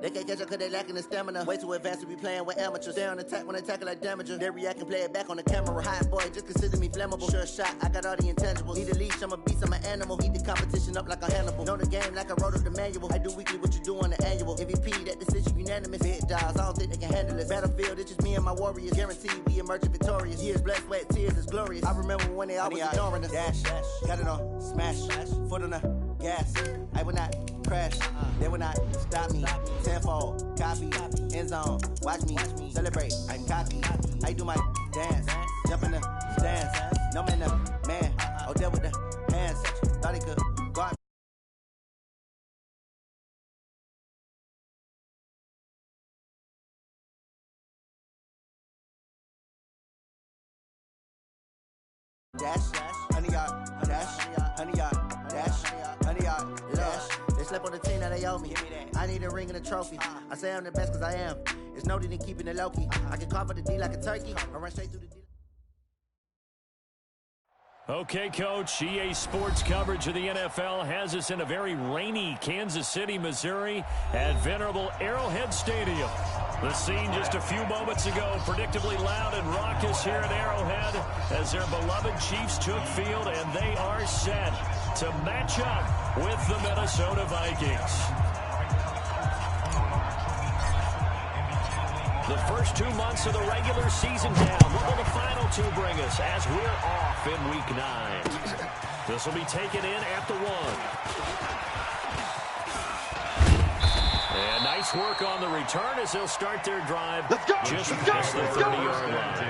They can't catch up cause they lacking the stamina. Way too advanced to be playing with amateurs. Stay on attack when they tackle like damager. They react and play it back on the camera. Hot boy, just consider me flammable. Sure shot, I got all the intangibles. Need a leash, I'm a beast, I'm an animal. Eat the competition up like a Hannibal. Know the game like I wrote up the manual. I do weekly what you do on the annual. MVP, that decision unanimous. Big dogs, I don't think they can handle it. Battlefield, it's just me and my warriors. Guaranteed we emerging victorious. Years, blood, sweat, tears, is glorious. I remember when they always ignoring us. Dash, got it on, smash, foot on the gas. I will not crash. They will not stop me. Tenfold, copy, end zone. Watch me celebrate. I'm cocky. I do my dance. Jump in the stands. No man, the man. Oh, there with the hands. Thought he could guard. Dash, 100 yard, dash, 100 yard, dash, 100 yard, dash. They slept on the team that they owe me. I need a ring and a trophy. I say I'm the best cause I am. It's no need in keeping it low key. I can carve the D like a turkey. I run straight through the D. Okay, Coach, EA Sports coverage of the NFL has us in a very rainy Kansas City, Missouri at venerable Arrowhead Stadium. The scene just a few moments ago, predictably loud and raucous here at Arrowhead as their beloved Chiefs took field, and they are set to match up with the Minnesota Vikings. The first 2 months of the regular season down. What will the final two bring us as we're off in Week 9? This will be taken in at the 1. And nice work on the return as they'll start their drive just past the 30-yard line.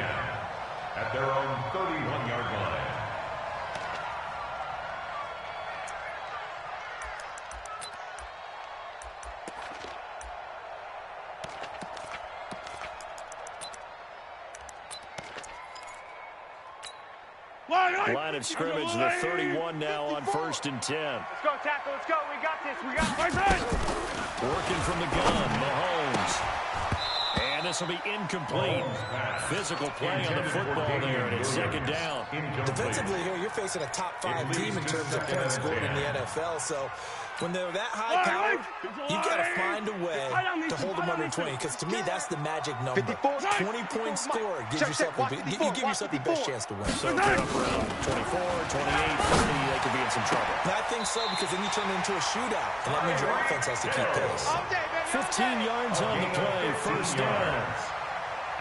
At their own 31-yard line. Line of scrimmage, the 31 now on 1st and 10. Let's go, tackle. Let's go. We got this. We got this. Working from the gun, Mahomes. And this will be incomplete. Physical play on the football there, and it's 2nd down. Defensively here, you're facing a top 5 team in terms of points scored in the NFL, so when they're that high powered, you've got to find a way to hold them under 20, because to me, that's the magic number. 20 points scored gives yourself you give yourself the best chance to win. So if they're up around 24, 28, 30, they could be in some trouble. And I think so, because then you turn it into a shootout, and that means your offense has to keep pace. 15 yards on the play, 1st down.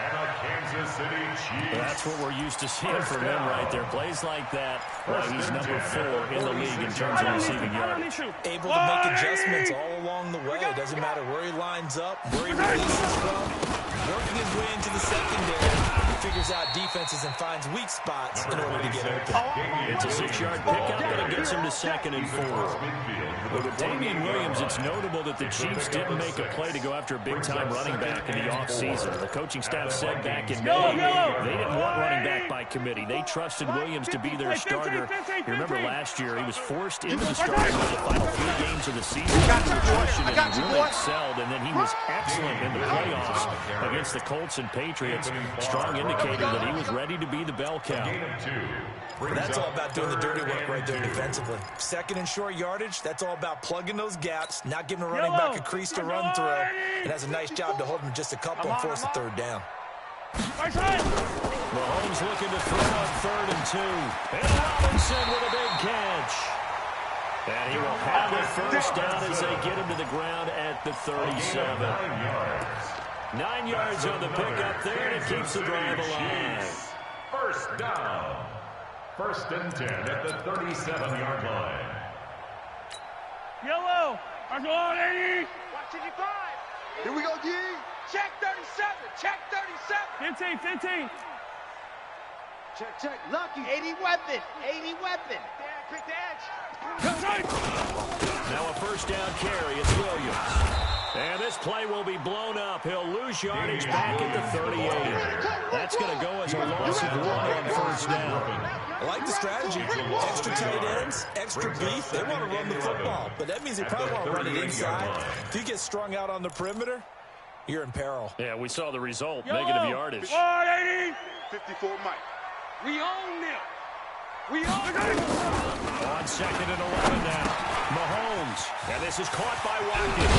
And a Kansas City Chiefs. That's what we're used to seeing from him right there. Plays like that, he's number 4 in the league in terms of receiving yards. Able to make adjustments all along the way. It doesn't matter where he lines up, where he releases from. Working his way into the secondary, he figures out defenses and finds weak spots in order to get open. It's a 6-yard pickup, but it gets him to 2nd and 4. But with Damian Williams, it's notable that the Chiefs didn't make a play to go after a big-time running back in the offseason. The coaching staff said back in May they didn't want running back by committee. They trusted Williams to be their starter. You remember last year, he was forced into the starting for the final 3 games of the season. He really excelled, and then he was excellent in the playoffs against the Colts and Patriots. Strong indicator that he was ready to be the bell cow. That's all about doing the dirty work right there defensively. 2nd and short yardage, that's all about plugging those gaps, not giving a running back a crease to run through. It has a nice job to hold him just a couple and force a 3rd down. Mahomes looking to throw on 3rd and 2. And Robinson with a big catch. And he will have a 1st down as they get him to the ground at the 37. 9 yards on the pickup there, and it keeps the drive alive. 1st down. 1st and 10 at the 37-yard line. Yellow. That's all, 80. Watch 55. Here we go, D. Check 37. Check 37. 15. Check. Lucky. 80 weapon. 80 weapon. Pick the edge. Now a 1st down carry. It's Williams. And this play will be blown up. He'll lose yardage back at the 38. That's going to go as a loss of 1 on 1st down. I like the strategy. Extra tight ends, extra beef. They want to run the football, but that means they probably want to run it inside. If you get strung out on the perimeter, you're in peril. Yeah, we saw the result. Negative yardage. 180. 54 Mike. We own them. We own them. On 2nd and 11 now. Mahomes. And this is caught by Watkins.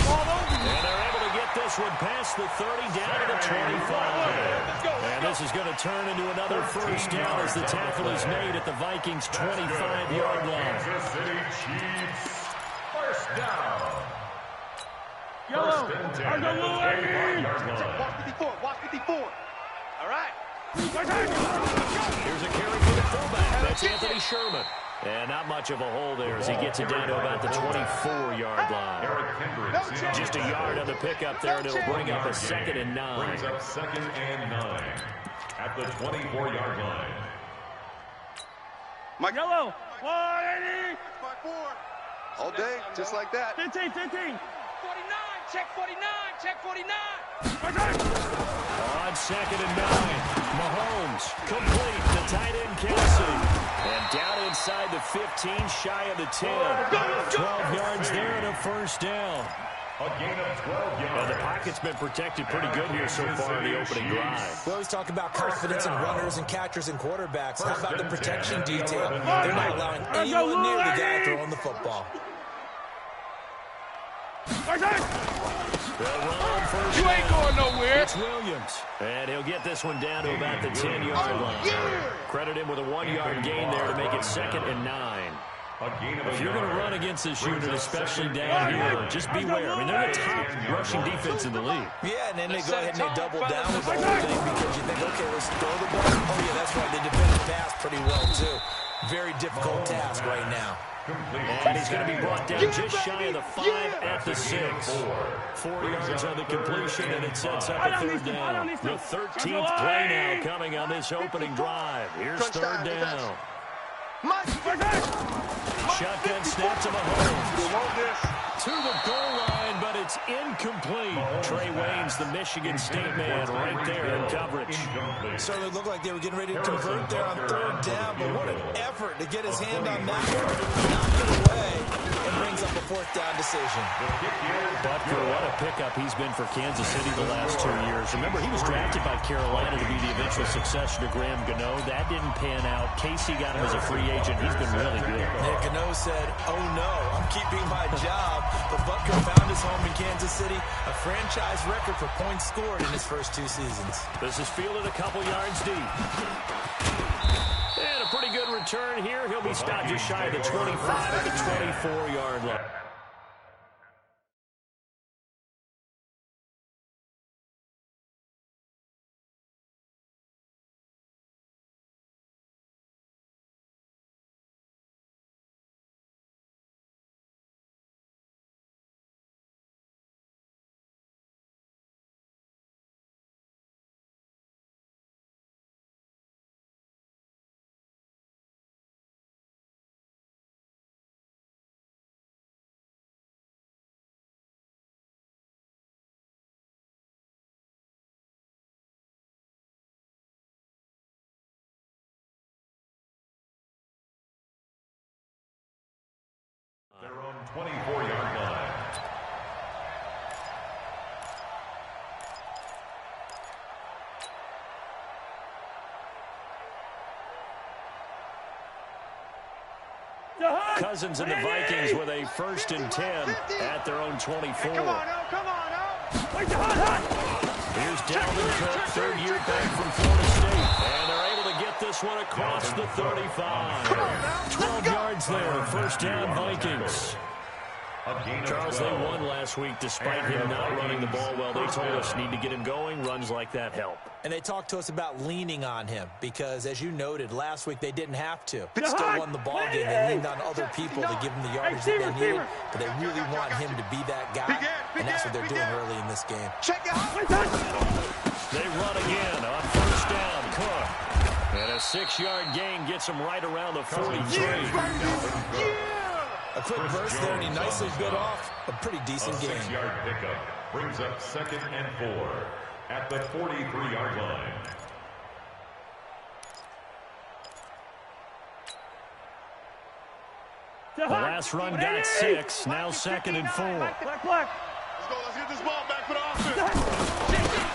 And they're able to get this one past the 30 down to the 25. And this is going to turn into another first down as the tackle is made at the Vikings' 25-yard line. Kansas City Chiefs, first down. Yellow. First and 10 at the 25-yard line. Watch 54. Watch 54. All right. Here's a carry for the fullback. That's Anthony Sherman. And not much of a hole there as he gets it down to about the 24-yard line. Eric Hendricks. Just a yard on the pickup there, and it'll bring up a 2nd and 9. Brings up 2nd and 9 at the 24-yard line. Mike. Yellow. 180. 5-4. All day, just like that. 15. 49. Check 49. Check 49. On 2nd and 9. Mahomes complete to tight end Kelsey. And down inside the 15, shy of the 10. 12 yards there and a first down. A gain of 12 yards. And the pocket's been protected pretty good here so far in the opening drive. We always talk about confidence in runners and catchers and quarterbacks. How about the protection detail? They're not allowing anyone near the guy throwing the football. You ain't going nowhere. It's Williams. And he'll get this one down to about the 10-yard line. Credit him with a 1-yard gain there to make it 2nd and 9. If you're going to run against this unit, especially down here, just beware. I mean, they're the top rushing defense in the league. Yeah, and then they go ahead and they double down with the whole thing because you think, okay, let's throw the ball. Oh, yeah, that's right. They defend the pass pretty well, too. Very difficult task right now. And he's going to be brought down just shy of the 5 at the 6. 4 yards on the completion, and it sets up a 3rd down. The 13th play now coming on this opening drive. Here's 3rd down. Shotgun snap to Mahomes. To the goal line, but it's incomplete. Trey Waynes, the Michigan State man, right there in coverage. Certainly looked like they were getting ready to convert there on 3rd down, but what an effort to get his hand on that one. Knocked it away and brings up a 4th down decision. Butker, what a pickup he's been for Kansas City the last 2 years. Remember, he was drafted by Carolina to be the eventual successor to Graham Gano. That didn't pan out. Casey got him as a free agent. He's been really good. Yeah, Gano said, oh no, I'm keeping my job. But Butker found his home in Kansas City, a franchise record for points scored in his first 2 seasons. This is fielded a couple yards deep. And a pretty good return here. He'll be stopped just shy of the 25 at the 24-yard line. Their own 24-yard line. Cousins and the Vikings with a 1st and 10 at their own 24. Come on, Here's Dalvin Cook, 3rd year back from Florida State. And they're able to get this one across the 35. 12 yards there, 1st down Vikings. Charles, they won last week despite him not running the ball well. They told us need to get him going. Runs like that help. And they talked to us about leaning on him because, as you noted, last week they didn't have to. They still won the ball game. They leaned on other people to give them the yardage that they needed, but they really want him to be that guy, and that's what they're doing early in this game. They run again on 1st down. Cook. And a 6-yard gain gets him right around the 43. A quick burst there, and he nicely bit off a pretty decent game. 6-yard pickup brings up 2nd and 4 at the 43-yard line. The last run got 6. Now 2nd and 4. Let's go. Let's get this ball back for the offense.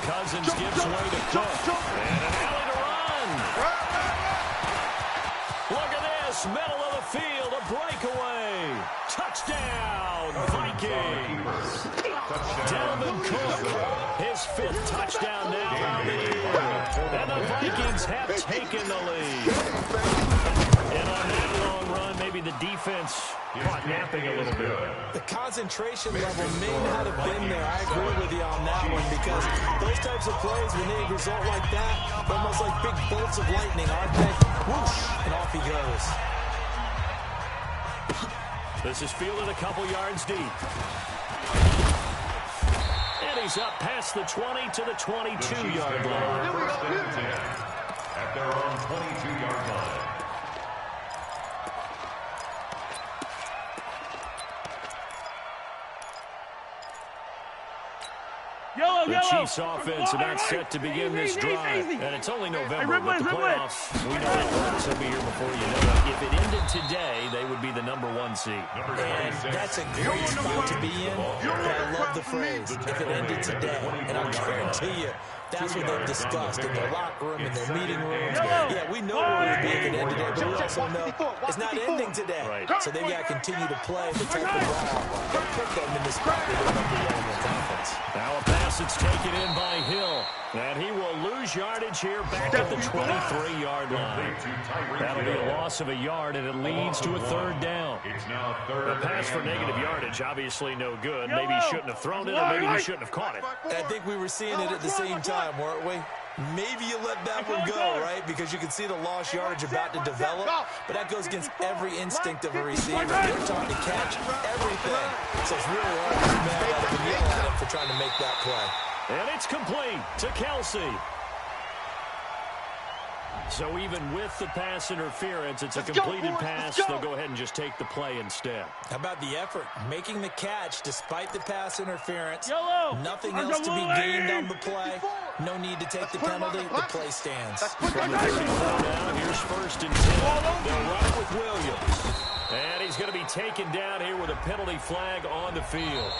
Cousins gives way to Cook. And an alley to run. Look at this. Middle of the field. A breakaway. Touchdown, Vikings. Dalvin Cook his 5th touchdown now on the year. And the Vikings have taken the lead. And on that long run, maybe the defense caught napping a little bit. The concentration level may not have been there. I agree with you on that one, because those types of plays, when they result like that, almost like big bolts of lightning, aren't they? Whoosh, and off he goes. This is fielded a couple yards deep. And he's up past the 20 to the 22-yard line. At their own 22-yard line. The Chiefs offense about set to begin this drive. And it's only November, but the playoffs, we know it works. They'll be here before you know it. If it ended today, they would be the #1 seed. And that's a great spot to be in. But I love the phrase, if it ended today. And I'll guarantee you, that's what they've discussed in their locker room, in their meeting rooms. Yeah, we know where it would be if it ended today, but we also know it's not ending today. Right. So they've got to continue to play the type of ball that put them in the spot where they're #1 in the conference. Now a pass that's taken in by Hill. And he will lose yardage here back at the 23-yard line. That'll be a loss of a yard, and it leads to a 3rd down. A pass for negative yardage, obviously no good. Maybe he shouldn't have thrown it, or maybe he shouldn't have caught it. And I think we were seeing it at the same time, weren't we? Maybe you let that one go, right? Because you can see the lost yardage about to develop. But that goes against every instinct of a receiver. They're trying to catch everything. So it's really hard to be mad at him and yell at him for trying to make that play. And it's complete to Kelsey. So even with the pass interference, it's a completed pass. They'll go ahead and just take the play instead. How about the effort? Making the catch despite the pass interference. Nothing I'm else to be going gained late. on the play. No need to take the penalty. The play stands. From the 34 down, here's 1st and 10. They'll run it with Williams. And he's going to be taken down here with a penalty flag on the field.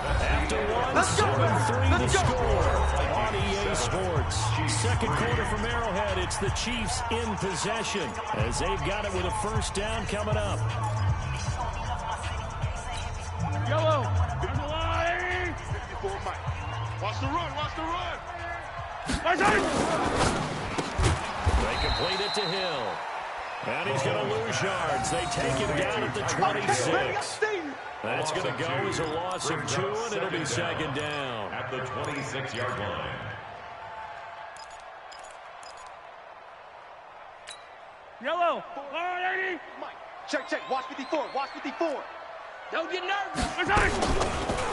After one, 7-3 the score on EA Sports. 2nd quarter from Arrowhead. It's the Chiefs in possession as they've got it with a 1st down coming up. Yellow. There's a line. 54 Mike. Watch the run. Watch the run. They complete it to Hill. And he's going to lose yards. They take him down at the 26. That's going to go as a loss of 2, and it'll be 2nd down. At the 26-yard line. Yellow. All right, Mike. Check. Watch 54. Watch 54. don't get nervous.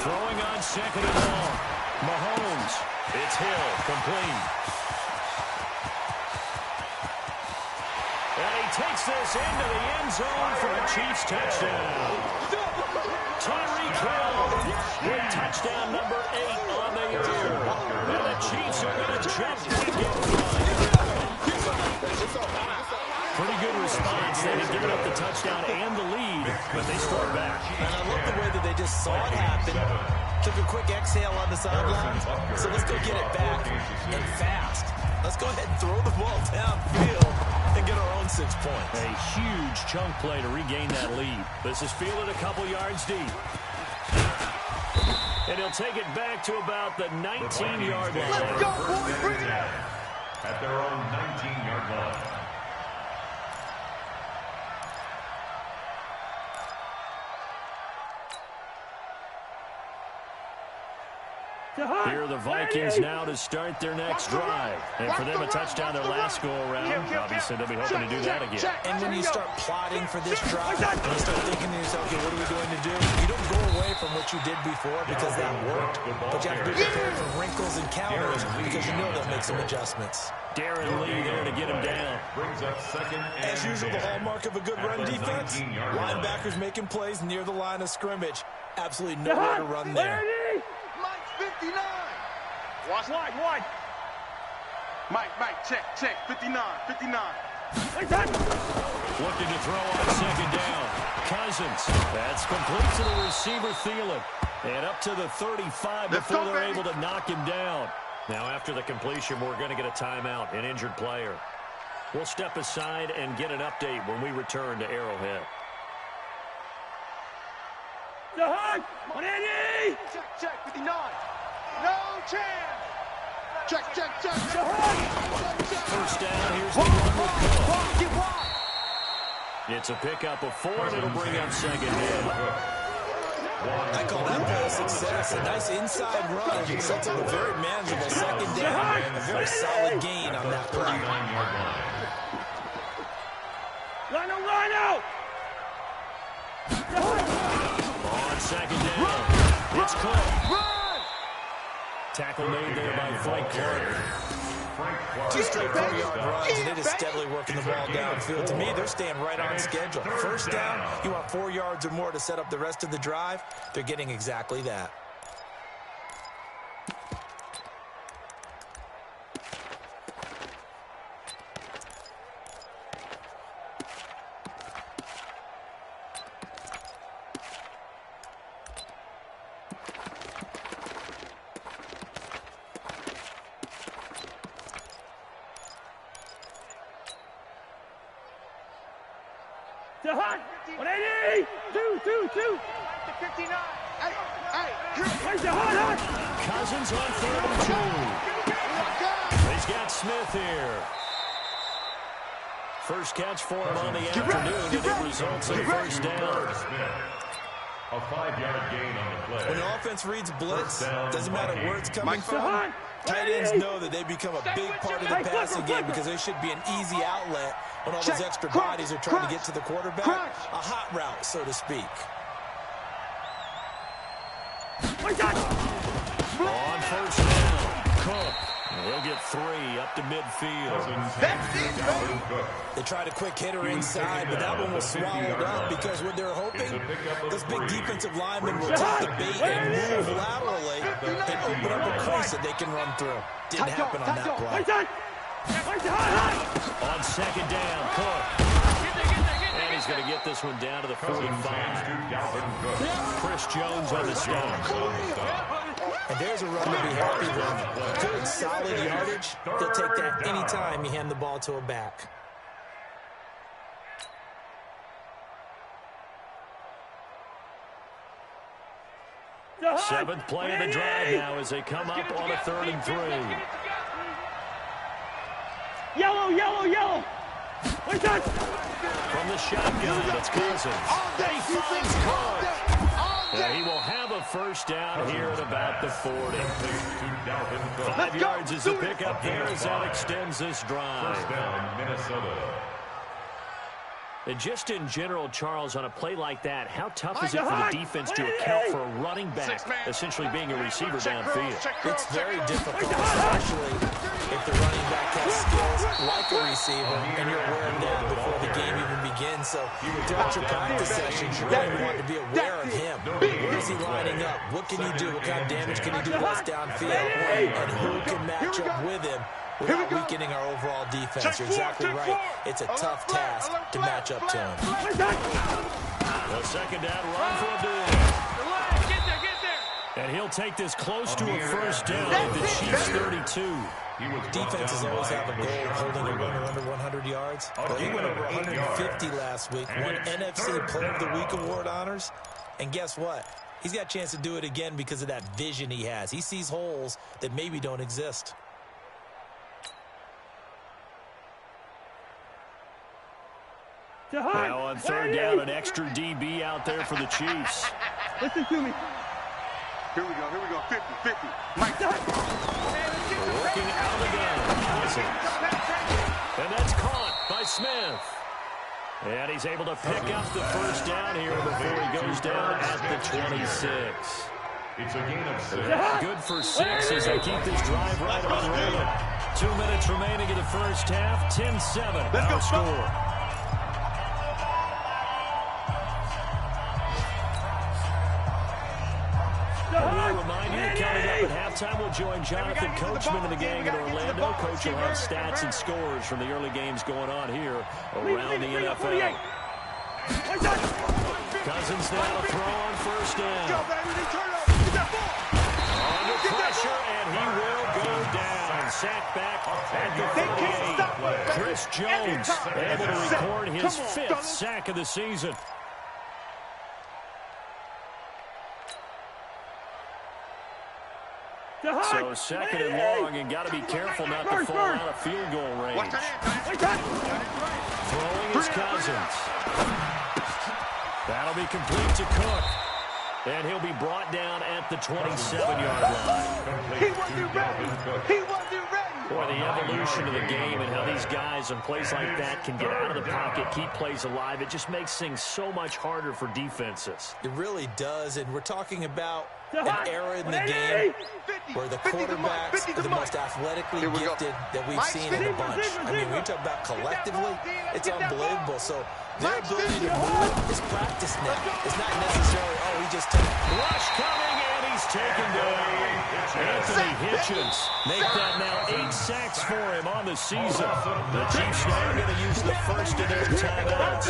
Throwing on 2nd and long. Mahomes. It's Hill. Complete. And he takes this into the end zone for a Chiefs touchdown. Tyreek Hill with touchdown number 8 on the year. And the Chiefs are going to jump back in front. Pretty good response. They had given up the touchdown and the lead, but they scored back. And I love the way that they just saw it happen. Took a quick exhale on the sideline. So let's go get it back and fast. Let's go ahead and throw the ball downfield and get our own 6 points. A huge chunk play to regain that lead. This is fielded a couple yards deep. And he'll take it back to about the 19-yard line. Let's go, boys. Bring it. At their own 19-yard line. Here are the Vikings now to start their next drive. And for them, a touchdown their last go-around. Obviously, they'll be hoping to do that again. And when you start plotting for this drive, you start thinking to yourself, okay, what are we going to do? You don't go away from what you did before because that worked. But you have to be prepared for wrinkles and counters because you know they'll make some adjustments. Darren Lee there to get him down. Brings up 2nd and As usual, the hallmark of a good run defense, linebackers making plays near the line of scrimmage. Absolutely nowhere to run there. Mike, 59. Watch wide. Mike, check. 59. Looking to throw on 2nd down. Cousins. That's complete to the receiver, Thielen. And up to the 35 before they're able to knock him down. Now, after the completion, we're going to get a timeout, an injured player. We'll step aside and get an update when we return to Arrowhead. The hug. On Andy. Check. 59. No. Check. First down, here's the one with Cook. It's a pickup of 4, and it'll bring up second down. I call that play a success. A nice inside run. It sets up a very manageable second down and a very solid gain on that play. Line out! On second down, it's Cook. Tackle made there by Frank Clark. 2 straight 4-yard runs, and it is steadily working the ball downfield. To me, they're staying right on schedule. First down, you want 4 yards or more to set up the rest of the drive. They're getting exactly that. To Hunt! 180! 2. 59. Hey. Where's the Hunt? Cousins on 3rd and 2. He's got Smith here. First catch for him on the afternoon, and it results in a first down. A 5-yard gain on the play. When the offense reads blitz, doesn't matter where it's coming from, tight ends know that they become a big part of the passing game because they should be an easy outlet when all those extra bodies are trying to get to the quarterback. A hot route, so to speak. On first down, Cook. He'll get 3 up to midfield. They tried a quick hitter inside, but that one was swallowed up because what they're hoping, those big defensive linemen will take the bait and move laterally and open up a crease that they can run through. Didn't happen on that play. On second down, Cook. And he's going to get this one down to the 45. Chris Jones on the stop. And there's a run to be happy with. Good, solid yardage. They'll take that anytime you hand the ball to a back. Seventh play of the drive now as they come up on a 3rd and 3. Yellow! What's that? From the shotgun, it's Cousins. He finds Cook. And he will have a first down here at about the 40. 5 yards is the pickup there as that extends this drive. First down, Minnesota. And just in general, Charles, on a play like that, how tough is it for the defense to account for a running back essentially being a receiver downfield? It's very difficult, especially if the running back has skills like a receiver, and you're aware of that before the game even begins. So throughout your practice sessions, you really want to be aware of him. Where is he lining up? What can you do? What kind of damage can he do to us downfield? And who can match up with him without weakening our overall defense? You're exactly right. It's a tough task to match up to him. The second down run for a big. And he'll take this close to a first down at the Chiefs' 32. Defenses always have a goal of holding a runner under 100 yards. Well, he went over 150 last week, won NFC Player of the Week award honors. And guess what? He's got a chance to do it again because of that vision he has. He sees holes that maybe don't exist. Now on 3rd down, an extra DB out there for the Chiefs. Listen to me. Here we go. 50. Mike. Working out again. And that's caught by Smith. And he's able to pick up the first down here before he goes down at the 26. It's a gain of 6. Good for 6 as they keep this drive right on rolling. 2 minutes remaining in the first half. 10-7 our score. We'll remind you, coming up at halftime, we'll join Jonathan Coachman and the gang in Orlando. Coach will have stats and scores from the early games going on here around the NFL. Cousins now to throw on first down. Under pressure, and he will go down. Sack back at the 48. Chris Jones able to record his 5th sack of the season. So second and long, and got to be careful not to fall out of field goal range. Throwing is Cousins. That'll be complete to Cook. And he'll be brought down at the 27-yard line. He wasn't ready. He wasn't ready. Boy, the evolution of the game and how these guys on plays like that can get out of the pocket, keep plays alive, it just makes things so much harder for defenses. It really does, and we're talking about an era in the game where the quarterbacks are the most athletically gifted that we've seen in a bunch. I mean, when you talk about collectively, it's unbelievable. So their ability to move is practice now. It's not necessarily, oh, he just took Rush coming, and he's taken down. Anthony Hitchens make that now 8 sacks for him on the season. The Chiefs now going to use the first of their timeouts,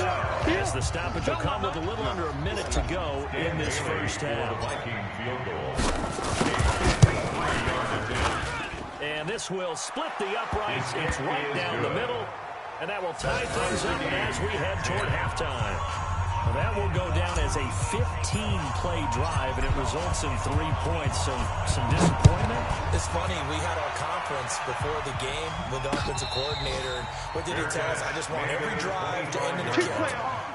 as the stoppage will come with a little under a minute to go in this first half. And this will split the uprights. It's right down the middle, and that will tie things up as we head toward halftime. Well, that will go down as a 15-play drive, and it results in 3 points. So some disappointment. It's funny, we had our conference before the game with the offensive coordinator. And what did he tell us? I just want every drive to end in a kick,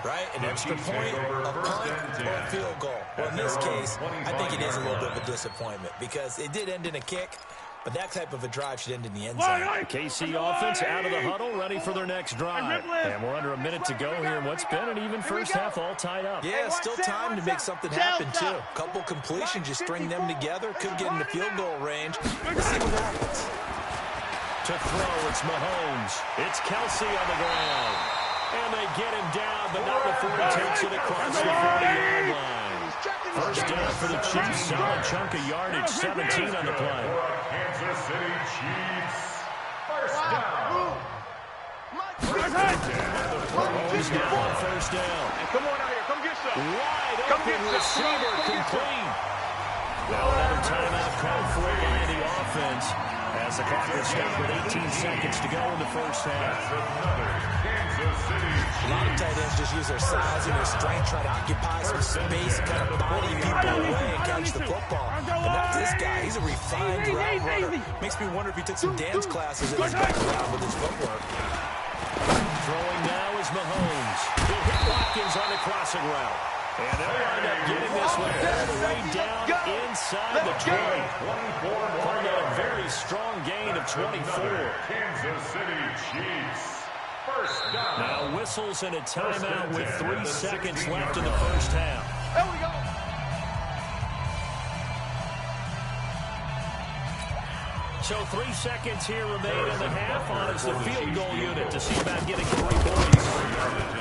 right? An extra point, a punt, or a field goal. Well, in this case, I think it is a little bit of a disappointment because it did end in a kick. But that type of a drive should end in the end zone. KC offense out of the huddle, ready for their next drive. And we're under a minute to go here in what's been an even first half, all tied up. Yeah, still time to make something happen, too. Couple completions, you string them together, could get into field goal range. Let's see what happens. To throw, it's Mahomes. It's Kelsey on the ground. And they get him down, but not before he takes it across the 40-yard line. First down for the Chiefs, solid chunk of yardage, 17 on the play. Kansas City Chiefs. First down. Mahomes now on first down. Come on out here. Come get some. Wide open receiver complete. Now another timeout called for by the offense as the clock will stop with 18 seconds to go in the first half. A lot of tight ends just use their size and their strength, try to occupy some space, kind of body people away and catch the football. But not this guy. He's a refined route runner. Makes me wonder if he took some dance classes in his background with his footwork. Throwing now is Mahomes. He'll hit Watkins on the crossing route. And they'll wind up getting this one all the way down inside the 20. Calling out a very strong gain of 24. Kansas City Chiefs. First down. Now whistles and a timeout with 3 seconds left in the first half. There we go. So 3 seconds here remain in the half on as the field goal unit to see about getting 3 points.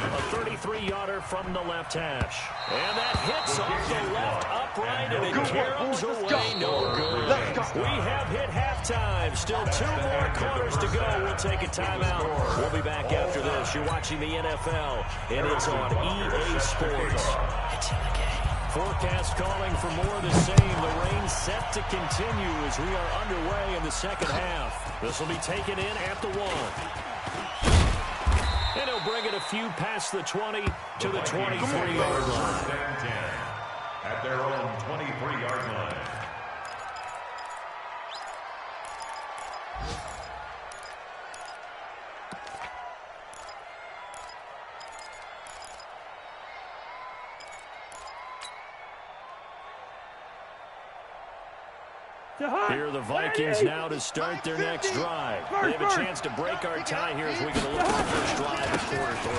A 33-yarder from the left hash. And that hits off the left upright, and it caroms away no good. We have hit halftime. Still 2 more quarters to go. We'll take a timeout. We'll be back after this. You're watching the NFL, and it's on EA Sports. It's in the game. Forecast calling for more of the same. The rain set to continue as we are underway in the second half. This will be taken in at the 1. And he'll bring it a few past the 20 to the 23-yard line. At their own 23-yard line. Here are the Vikings now to start their next drive. They have a chance to break our tie here as we get a look at the first drive of quarter 3.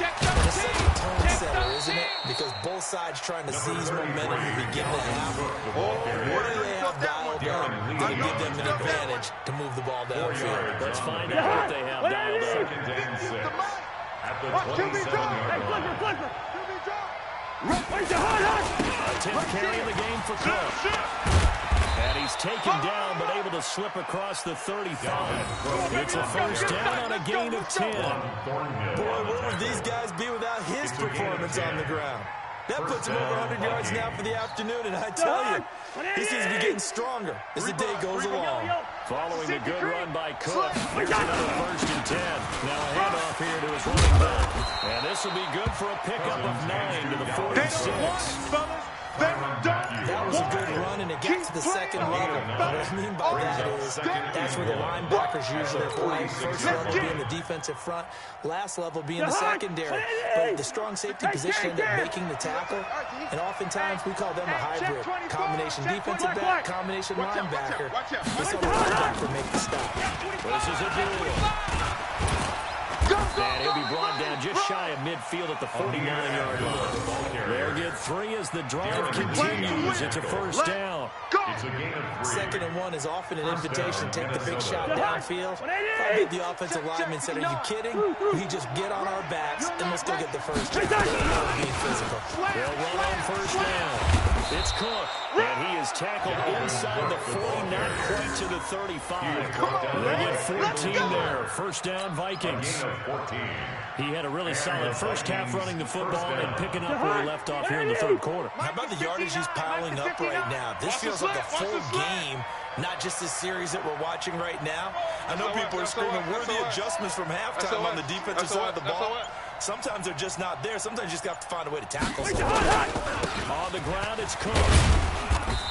And it's such a tone setter, isn't it? Because both sides trying to seize momentum to begin the half. What do they have dialed up to give them an advantage to move the ball downfield? Let's find out what they have dialed up. Second and 6. At the 27-yard line. A 10th carry of the game for Cook. And he's taken down, but able to slip across the 35. It's a first down on a gain of 10. Boy, what would these guys be without his performance on the ground? That puts him over 100 yards now for the afternoon, and I tell you, he seems to be getting stronger as the day goes along. Following the good run by Cook, here's another first and 10. Now a handoff here to his running back. And this will be good for a pickup of 9 to the 46. That was a good run, and it got to the second level. What I mean by that is that's where the linebackers usually play. First level being the defensive front, last level being the secondary. But the strong safety position ended up making the tackle, and oftentimes we call them a hybrid. Combination defensive back, combination linebacker. We saw the linebacker make the stop. This is a duel. And he'll be brought down just shy of midfield at the 49-yard line. They'll get 3 as the drive continues. It's a first down. Second and 1 is often an invitation to take the big shot downfield. Probably the offensive lineman said, are you kidding? We just get on our backs and let's go get the first down. Being physical. They'll run on first down. It's Cook, and he is tackled inside the 40, not quite to the 35. They get 14 there. First down, Vikings. He had a really solid first half running the football and picking up where he left off here in the third quarter. How about the yardage he's piling up right now? This feels like a full game, not just this series that we're watching right now. I know people are screaming, where are the adjustments from halftime on the defensive side of the ball? Sometimes they're just not there. Sometimes you just have to find a way to tackle someone. On the ground, it's Cook.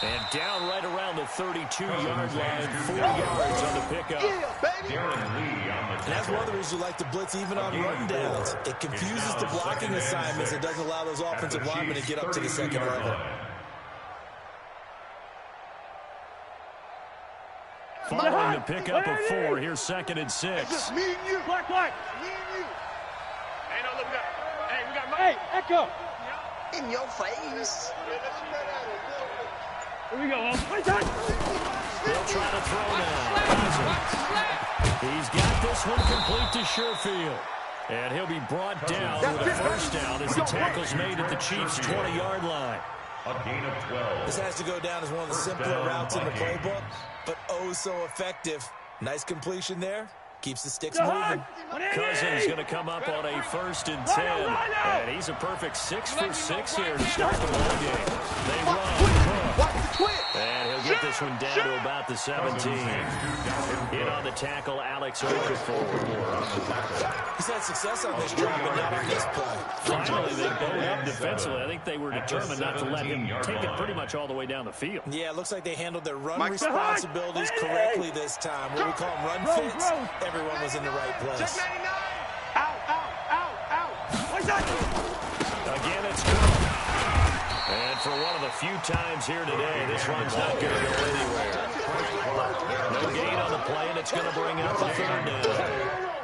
And down right around the 32-yard line, 4 yards on the pickup. And that's one of the reasons you like to blitz even on rundowns. It confuses the blocking assignments. It doesn't allow those offensive linemen to get up to the second level. Following the pickup of 4, here's 2nd and 6. Me and you. Black. Me and you. Hey, no, look, we got Hey, Echo. In your face. Here we go, They'll try to throw now. He's got this one complete to Sherfield. And he'll be brought down with a first down as the tackle's made at the Chiefs' 20-yard line. A gain of 12. This has to go down as one of the simpler routes in the playbook, but oh so effective. Nice completion there. Keeps the sticks moving. Cousins going to come up on a 1st and 10. And he's a perfect 6 for 6 here to start the ball game. They run. And he'll get this one down to about the 17. In on the tackle, Alex Okafor. He's had success on this drive, but not on this play. Finally, they bowed him defensively. I think they were determined not to let him take it pretty much all the way down the field. Yeah, it looks like they handled their run responsibilities correctly this time. What we call them run fits, everyone was in the right place. Again, it's good. And for one of the few times here today, this run's not going to go anywhere. No gain on the play, and it's going to bring up the 3rd down.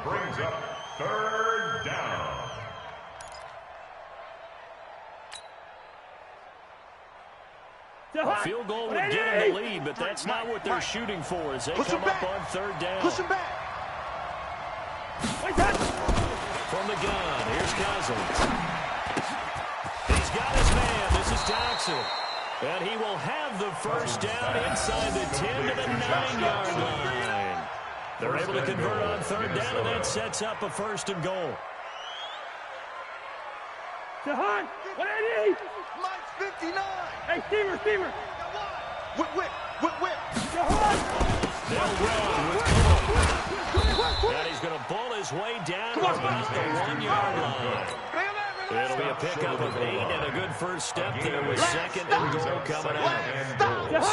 Brings up 3rd down. A field goal would get them the lead, but that's not what they're shooting for as they come up on 3rd down. Push him back. From the gun, here's Cousins. He's got his man. This is Doxson. And he will have the first down inside the 10 to the 9-yard line. They're able to convert on 3rd down, and that sets up a 1st and goal. Jahan, 180. Mike's 59. Hey, Steamer. Whip. Jahan. They'll run with Cook. And he's going to bull his way down to about the 1-yard line. It'll be a pickup of 8 and a good first step there with 2nd and goal coming out.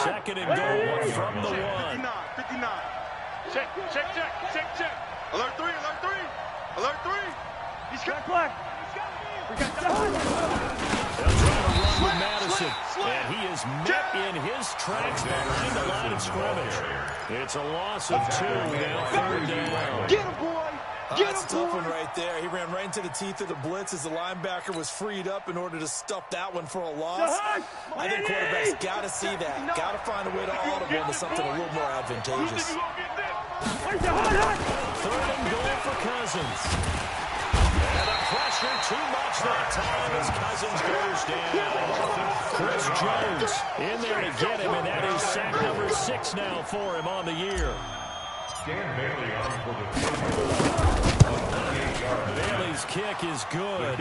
2nd and goal from the 1. 59. Check. Alert 3. He's got black. We got They'll try to run with Madison, and he is met in his tracks behind the line of scrimmage. It's a loss of 2, now 3rd down. Get him, boy. That's a tough one right there. He ran right into the teeth of the blitz as the linebacker was freed up in order to stuff that one for a loss. I think quarterbacks got to see that. Got to find a way to audible into something a little more advantageous. 3rd and goal for Cousins. And the pressure too much that time as Cousins goes down. Chris Jones in there to get him, and that is sack number 6 now for him on the year. Dan Bailey on for the Bailey's kick is good.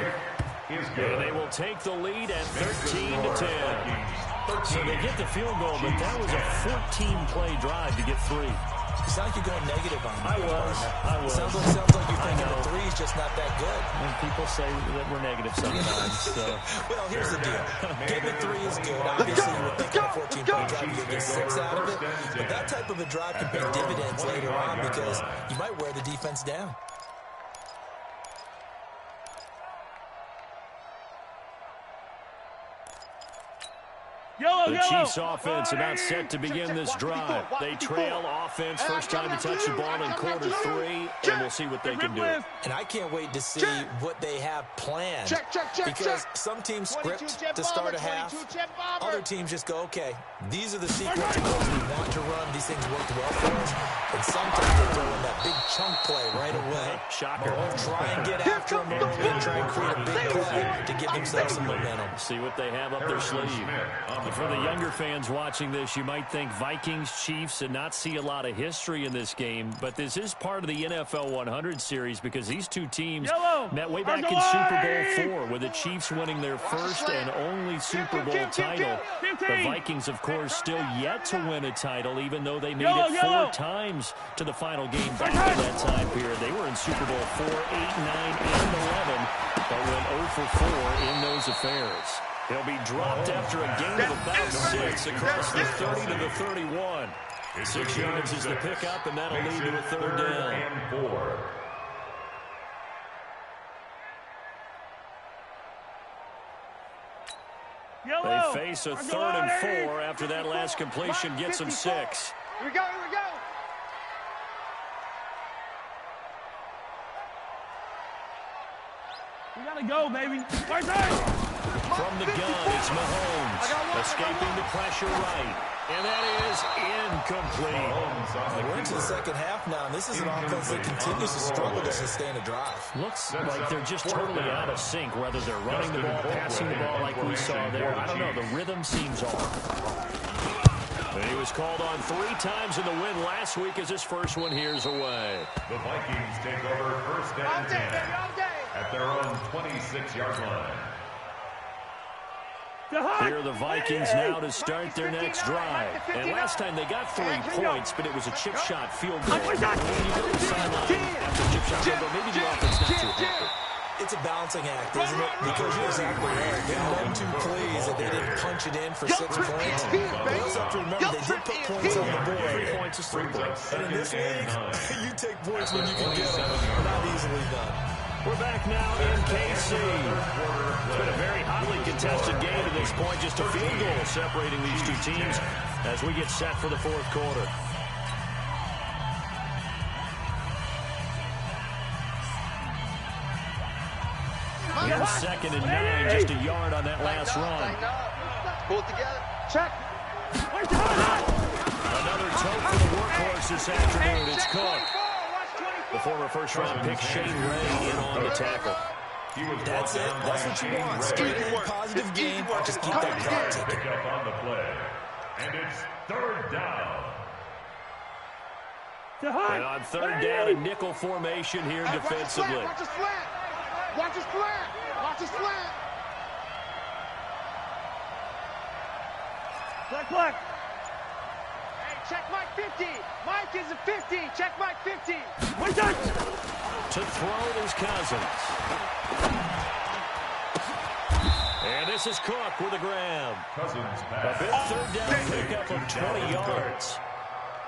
And they will take the lead at 13-10. So they get the field goal, but that was a 14-play drive to get 3. You sound like you're going negative on me. I was. Sounds like you're thinking the three's just not that good. And people say that we're negative sometimes. So. Well, here's the deal. Getting a three is good. Obviously, you would think on a 14-point drive you get 6 out of it. But that type of a drive can pay dividends later on because you might wear the defense down. The Chiefs offense about set to begin this drive. They trail offense first time to touch the ball in quarter 3, and we'll see what they can do. And I can't wait to see what they have planned. Because some teams script to start a half. Other teams just go, okay, these are the sequence of goals we want to run. These things worked well for us. And sometimes they throw in that big chunk play right away. Shocker. Try and get after them early and try and create a big play to give themselves some momentum. See what they have up their sleeve. For the younger fans watching this, you might think Vikings, Chiefs, and not see a lot of history in this game, but this is part of the NFL 100 series because these two teams met way back in Super Bowl 4 with the Chiefs winning their first and only Super Bowl title. The Vikings, of course, still yet to win a title, even though they made it 4 times to the final game back in that time period. They were in Super Bowl 4, 8, 9, and 11, but went 0 for 4 in those affairs. He'll be dropped after a gain of about 6 across the 30 to the 31. 6 yards is the pickup, and that'll lead to a 3rd down. And 4. They face a 3rd and 4 after that last completion gets them 6. Here we go, here we go. We gotta go, baby. Right side. From the gun, it's Mahomes, escaping the pressure right, and that is incomplete. We're into the second half now, and this is an offense that continues to struggle to sustain a drive. Looks like they're just totally out of sync, whether they're running the ball, passing the ball like we saw there. I don't know, the rhythm seems off. He was called on 3 times in the win last week as his first one here's away. The Vikings take over first and 10 at their own 26-yard line. Here are the Vikings now to start their next drive. And last time they got 3 points, but it was a chip shot field goal. When you go to the sideline after a chip shot field goal, maybe the offense not too happy. It's a balancing act, isn't it? Because you're exactly right. They're none too pleased that they didn't punch it in for 6 points. But you also have to remember, they did put points on the board. 3 points is 3 points. And in this league, you take points when you can get them. Not easily done. We're back now in KC. It's been a very hotly contested game to this point. Just a field goal separating these two teams as we get set for the 4th quarter. Again, 2nd and 9, just a yard on that last run. Pull it together. Check. Another tote for the workhorse this afternoon. It's Cook. The former first-round pick Shane Ray in on the tackle. That's it. That's what you want. Straight in, positive game. Just keep that clock ticking. Pick up on the play. And it's 3rd down. And on 3rd down, a nickel formation here defensively. Watch his flat. Watch his flat. Watch his flat. Black. Hey, check Mike 50. Mike is a 50. Check Mike 50. Wait there. To throw is Cousins. And this is Cook with a grab. Cousins A pass. big 3rd down pickup of 20 yards.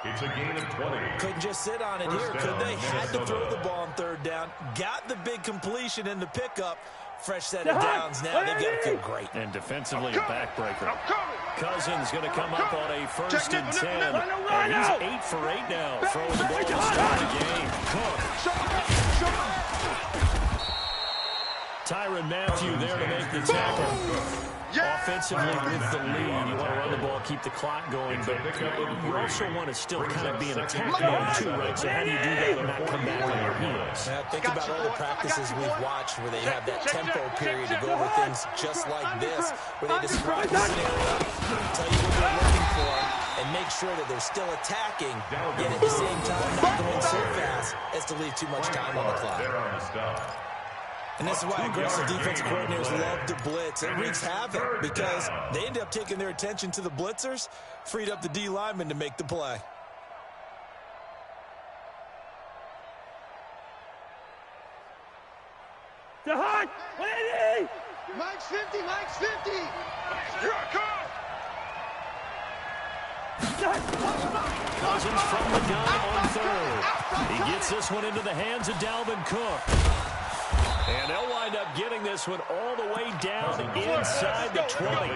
It's a gain of 20. Couldn't just sit on it here, could they? Had to throw the ball on 3rd down. Got the big completion in the pickup. Fresh set of downs now. They've got to feel great. And defensively a backbreaker. Cousins going to come up on a 1st and 10. And he's 8 for 8 now. Throwing the ball to start the game. Cook. Tyrann Mathieu there to make the tackle. Offensively with the lead, you want to run the ball, keep the clock going, but you also want to still kind of be in attack mode too, right? So how do you do that and not come back on your heels? Now, think about all the practices we've watched where they have that tempo period to go over things just like this, where they describe the scenario, tell you what they're looking for, and make sure that they're still attacking, yet at the same time not going so fast as to leave too much time on the clock. And this is why aggressive defensive coordinators love to blitz. It wreaks havoc because they end up taking their attention to the blitzers, freed up the D lineman to make the play. Mike's 50, Mike's 50. Here I come. Cousins from the gun on third. He gets this one into the hands of Dalvin Cook. And they'll wind up getting this one all the way down inside the 20.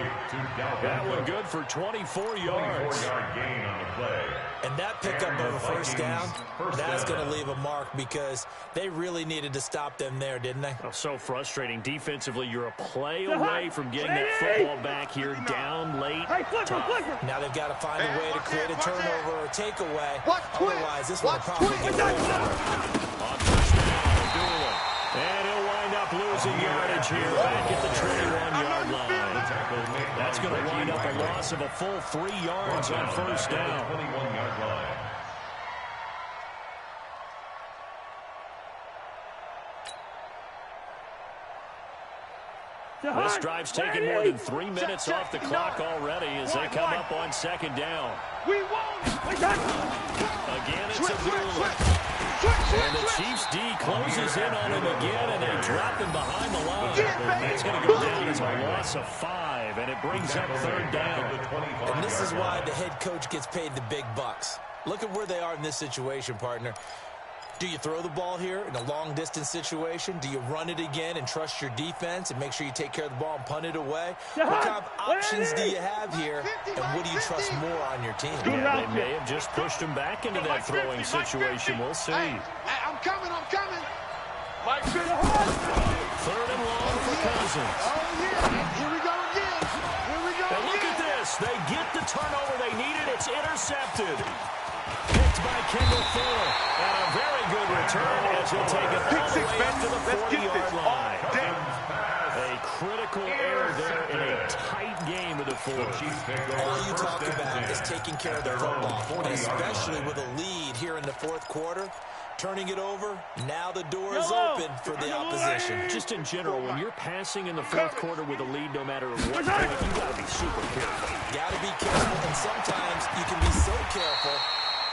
That one good for 24 yards. 24-yard gain on the play. And that pickup of a first down, that's going to leave a mark because they really needed to stop them there, didn't they? Oh, so frustrating. Defensively, you're a play away from getting that football back here down late. Now they've got to find a way to create a turnover or takeaway. Otherwise, this one will probably get away. On first down, Doolin. And he'll wind up losing yardage here back at the 21-yard line. That's going to wind up a loss of a full 3 yards on first down. 21-yard line. This drive's taken more than 3 minutes off the clock already as they come up on second down. Again, it's a Doolin. And the Chiefs D closes in on him again, and they drop him behind the line. That's going to go down as a loss of 5, and it brings up third down. And this is why the head coach gets paid the big bucks. Look at where they are in this situation, partner. Do you throw the ball here in a long-distance situation? Do you run it again and trust your defense and make sure you take care of the ball and punt it away? What kind of options do you have here, and what do you trust more on your team? Yeah, they may have just pushed him back into that throwing situation. We'll see. Hey, I'm coming. Mike 50. Third and long for Cousins. Oh, yeah. Here we go again. And look at this. They get the turnover they needed. It's intercepted. Picked by Kendall Fuller. And a very good return as he'll take it all the way up to the 40-yard line. A critical error there in a tight game of the fourth. All you talk about is taking care of the football, and especially with a lead here in the fourth quarter. Turning it over, now the door is open for the opposition. Just in general, when you're passing in the fourth quarter with a lead, no matter what point, you've got to be super careful. Got to be careful, and sometimes you can be so careful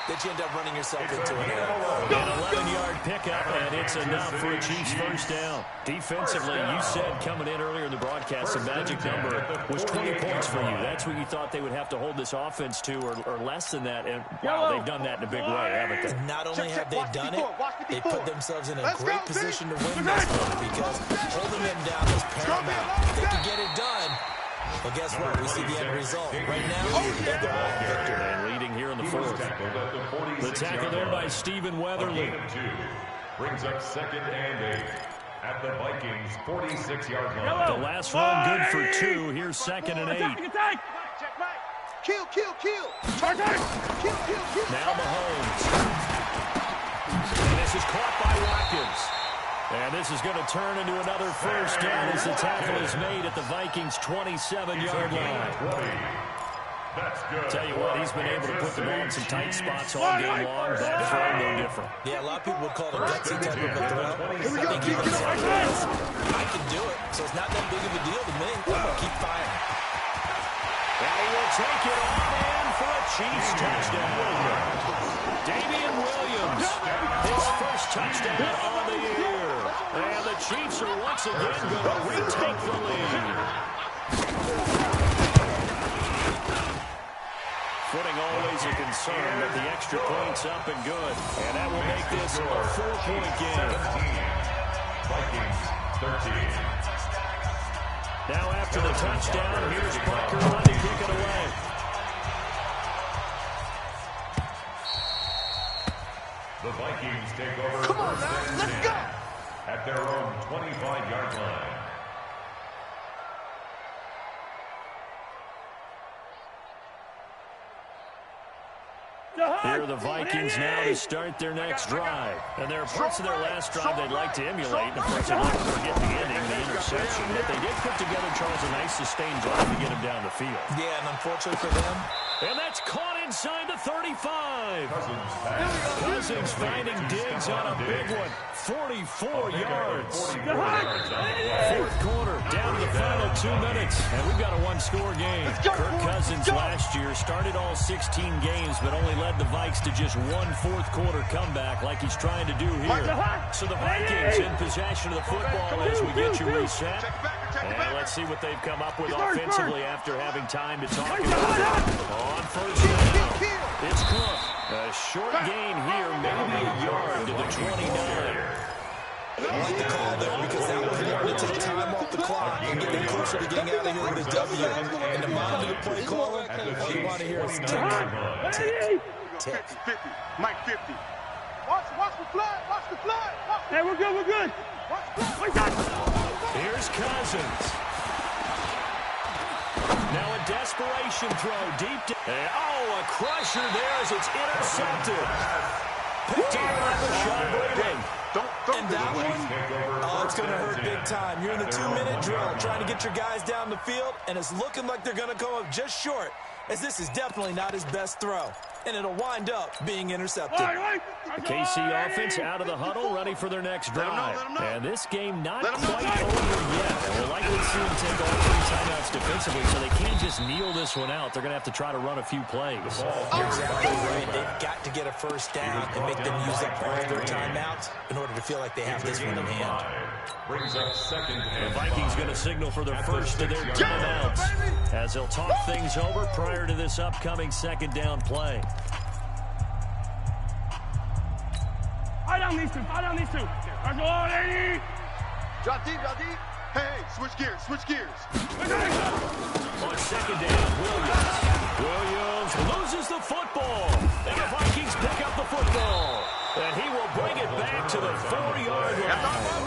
that you end up running yourself into an error. An 11-yard pickup, and it's enough for a Chiefs first down. Defensively, you said coming in earlier in the broadcast, the magic number was 20 points for you. That's what you thought they would have to hold this offense to, or less than that. And wow, they've done that in a big way, haven't they? Not only have they done it, they put themselves in a great position to win this one because holding them down is paramount. If they can get it done, well, guess what? We see the end result. Right now, they're the ball victor. And leading here in the fourth. The tackle there by Stephen Weatherly. Brings up second and 8 at the Vikings' 46-yard line. The last one good for 2. Here's second and 8. Kill. Now Mahomes. And this is caught by Watkins. And this is going to turn into another first down as the tackle is made at the Vikings' 27-yard line. Tell you what, he's been able to put the ball in some tight spots all game long. That throw, no different. Yeah, a lot of people would call it a gutsy type of a throw. I think he would say, I can do it, so it's not that big of a deal to me. I'm going to keep firing. And he will take it on in for a Chiefs touchdown. Damian Williams, his first touchdown on the year. And the Chiefs are once again going to retake the lead. Footing always a concern, but the extra point's up and good. And that will make this a 4-point game. Vikings 13. Now after the touchdown, here's Parker Lund to kick it away. The Vikings take over. Come on, now, let's go. At their own 25-yard line. Here are the Vikings now to start their next drive. And there are parts of their last drive they'd like to emulate. And of course, they'll never forget the ending, the interception. But they did put together, Charles, a nice sustained drive to get him down the field. Yeah, and unfortunately for them, And that's caught inside the 35. Cousins finding Diggs on a big one. 44 yards. Fourth quarter, down to the final 2 minutes. And we've got a one-score game. Kirk Cousins last year started all 16 games, but only led the Vikes to just one fourth-quarter comeback like he's trying to do here. So the Vikings in possession of the football as we get you reset. And let's see what they've come up with offensively after having time to talk about it. On first down, it's Cook. A short gain here, maybe a yard to the 29. I like the call there because that was going to take time off the clock and get them closer to getting out of here with a W. And the mind of the play caller, all you want to hear is tick, tick, tick. 50, Mike 50. Watch the flood, watch the flood. Hey, we're good, we're good. Here's Cousins. Now a desperation throw deep. A crusher there as it's intercepted. Picked up by Rashawn Brayman. And that one, it's going to hurt big time. You're in the 2-minute drill trying to get your guys down the field, and it's looking like they're going to come up just short, as this is definitely not his best throw. And it'll wind up being intercepted. The KC offense out of the huddle, ready for their next drive. And this game not quite over yet. And we'll likely see them take all 3 timeouts defensively, so they can't just kneel this one out. They're going to have to try to run a few plays. You're exactly right. They've got to get a first down and make them use up all of their timeouts in order to feel like they have this one in hand. The Vikings going to signal for their first of their timeouts as they'll talk things over prior to this upcoming second down play. I down these two. Let's go, lady. Drop deep. Hey, switch gears. On second down, Williams loses the football. And the Vikings pick up the football. And he will bring it back to the 40-yard line.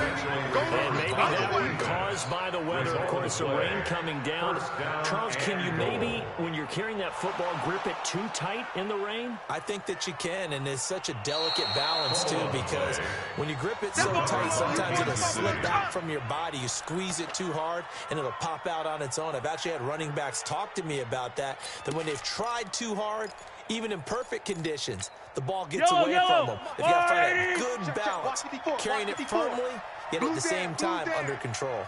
And maybe that one caused by the weather. Of course, the rain coming down. Charles, can you maybe, when you're carrying that football, grip it too tight in the rain? I think that you can, and it's such a delicate balance, too, because when you grip it so tight, sometimes it'll slip out from your body. You squeeze it too hard, and it'll pop out on its own. I've actually had running backs talk to me about that when they've tried too hard, even in perfect conditions, the ball gets away from them. They've got to find a good balance, carrying it firmly, yet at the same time under control.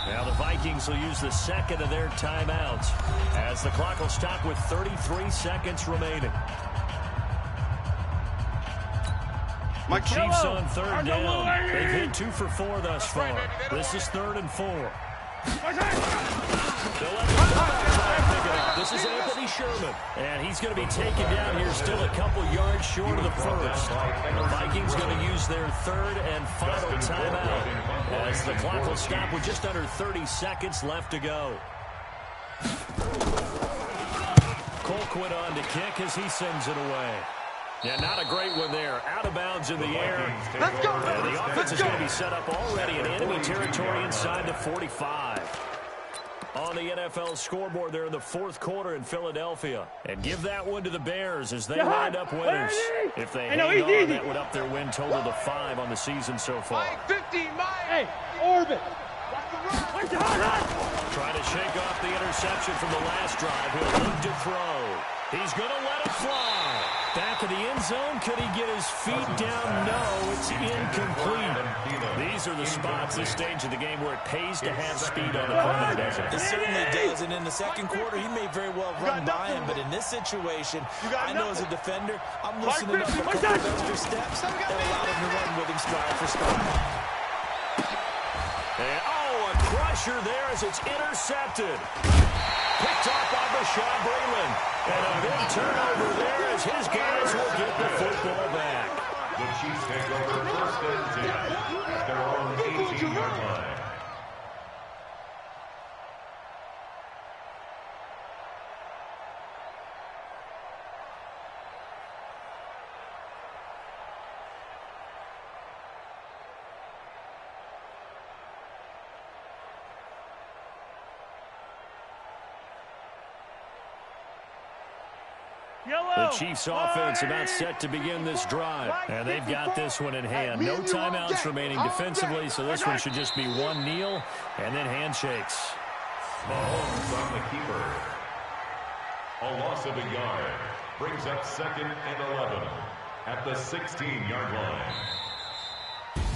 Now the Vikings will use the second of their timeouts as the clock will stop with 33 seconds remaining. Chiefs on third down. They've hit 2 for 4 thus far. This is 3rd and 4. This is Anthony Sherman, and he's going to be taken down here still a couple yards short of the first. The Vikings going to use their 3rd and final timeout as the clock will stop with just under 30 seconds left to go. Colquitt on to kick as he sends it away. Yeah, not a great one there. Out of bounds in the air. Let's go. And the offense is going to be set up already in enemy territory inside the 45. On the NFL scoreboard there in the 4th quarter in Philadelphia. And give that one to the Bears as they wind up winners. If they hang on, that would up their win total to 5 on the season so far. Mike 50, Mike. Hey, orbit. Trying to shake off the interception from the last drive. He'll look to throw. He's going to let it fly. Back in the end zone. Could he get his feet down? No, it's incomplete. These are the spots this stage of the game where it pays to have speed on the perimeter, doesn't it? It certainly does, and in the second quarter, he may very well run by him, but in this situation, I know as a defender, I'm loosening up a couple of extra steps that allow him to run with him stride for stride. And, a crusher there as it's intercepted. Picked off by Rashawn Brayman. And a big turnover there as his guys will get the football back. The Chiefs take over 1st and 10 at their own 18-yard line. The Chiefs offense about set to begin this drive. And they've got this one in hand. No timeouts remaining defensively, so this one should just be one kneel and then handshakes. Mahomes on the keeper. A loss of a yard. Brings up 2nd and 11 at the 16-yard line.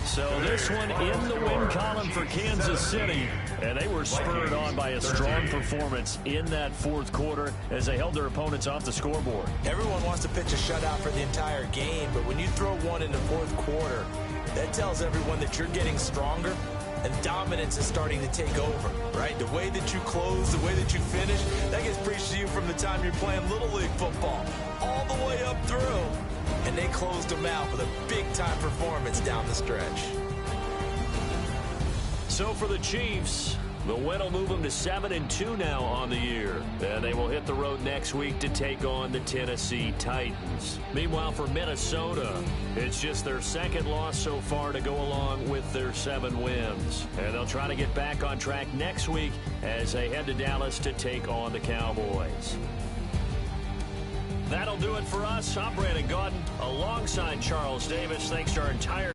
So this one in the win column for Kansas City, and they were spurred on by a strong performance in that fourth quarter as they held their opponents off the scoreboard. Everyone wants to pitch a shutout for the entire game, but when you throw one in the fourth quarter, that tells everyone that you're getting stronger and dominance is starting to take over, right? The way that you close, the way that you finish, that gets preached to you from the time you're playing Little League football all the way up through. And they closed them out with a big-time performance down the stretch. So for the Chiefs, the win will move them to 7-2 now on the year. And they will hit the road next week to take on the Tennessee Titans. Meanwhile, for Minnesota, it's just their second loss so far to go along with their 7 wins. And they'll try to get back on track next week as they head to Dallas to take on the Cowboys. That'll do it for us. I'm Brandon Gaudin alongside Charles Davis. Thanks to our entire